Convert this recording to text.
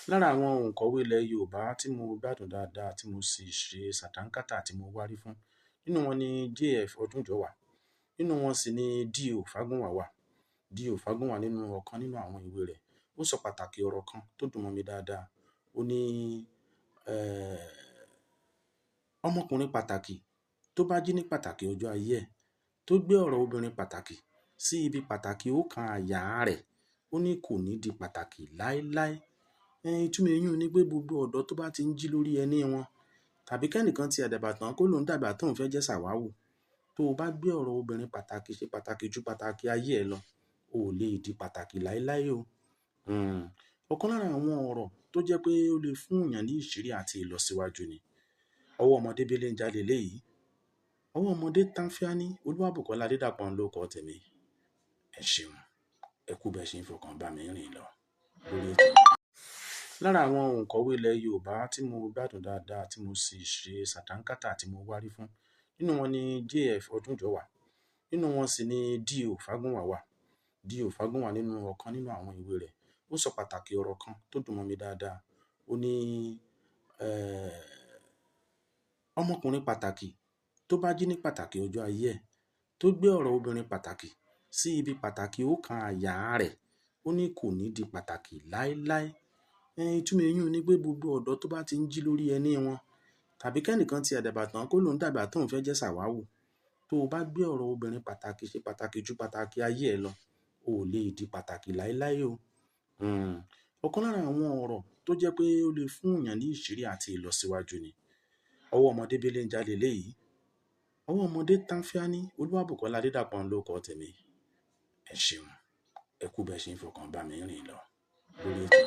Lára àwọn òǹkọ̀wé ilẹ̀ Yorùbá tí mo gbádùn dáadáa tí mo sì ṣe sàdánkátà tí mo wárí fún, nínú wọn ni J.F. Ọdúnjọ wà, nínú wọn sì ni D.O. Fágúnwà wà. D.O. Fágúnwà nínú ọ̀kan nínú àwọn ìwé rẹ̀, ó sọ pàtàkì ọ̀rọ̀ kan tó dùn mọ́ mi dáadáa. Ó ní ọmọkùnrin pàtàkì tó bá jí ní pàtàkì ọjọ́ ayé ẹ̀, tó gbé ọ̀rọ̀ obìnrin pàtàkì sí ibi pàtàkì ọkàn àyà rẹ̀, ó ní kò ní di pàtàkì láéláé. Ìtumọ̀ èyí ni pé gbogbo ọ̀dọ́ tó bá ti ń jí lórí ẹní wọn, tàbí kẹ́nìkan ti ẹ̀dàgbà tán kó lòun dàgbà tóun fẹ́ jẹ́ sàwáwù, tó o bá gbé ọ̀rọ̀ obìnrin pàtàkì ṣe pàtàkì ju pàtàkì ayé ẹ lọ, o ò lè di pàtàkì láéláé o. Ọ̀kan lára àwọn ọ̀rọ̀ tó jẹ́ pé ó lè fún èèyàn ní ìṣírí àti ìlọsíwájú ni. Ọwọ́ ọmọdé bélé ń jalè léyìí, ọwọ́ ọmọdé tánfíání. Olúwàbùkọ́lá Adédàpọ̀ ń lórúkọ tèmi. Ẹ ṣeun, ẹ kú bẹ́ẹ̀ ṣe ń fọkàn bá mi rìn lọ lórí ètò. Lára àwọn òǹkọ̀wé ilẹ̀ Yorùbá tí mo gbádùn dáadáa tí mo sì ṣe sàdánkátà tí mo wárí fún, nínú wọn ni J.F. Ọdúnjọ wà, nínú wọn sì ni D.O. Fágúnwà wà. D.O. Fágúnwà nínú ọ̀kan nínú àwọn ìwé rẹ̀, ó sọ pàtàkì ọ̀rọ̀ kan tó dùn mọ́ mi dáadáa. Ó ní ọmọkùnrin pàtàkì tó bá jí ní pàtàkì ọjọ́ ayé ẹ̀, tó gbé ọ̀rọ̀ obìnrin pàtàkì sí ibi pàtàkì ọkàn àyà rẹ̀, ó ní kò ní di pàtàkì láéláé. Ìtumọ̀ èyí ni pé gbogbo ọ̀dọ́ tó bá ti ń jí lórí ẹní wọn, tàbí kẹ́nìkan ti ẹ̀dàgbà tán kó lòun dàgbà tóun fẹ́ jẹ́ sàwáwù, tó o bá gbé ọ̀rọ̀ obìnrin pàtàkì ṣe pàtàkì ju pàtàkì ayé ẹ lọ, o ò lè di pàtàkì láéláé o. Ọ̀kan lára àwọn ọ̀rọ̀ tó jẹ́ pé ó lè fún èèyàn ní ìṣírí àti ìlọsíwájú ni. Ọwọ́ ọmọdé bélé ń jalè léyìí, ọwọ́ ọmọdé tánfíání. Olúwàbùkọ́lá Adédàpọ̀ ń lórúkọ tèmi. Ẹ ṣeun, ẹ kú bẹ́ẹ̀ ṣe ń fọkàn bá mi rìn lọ lórí ètò.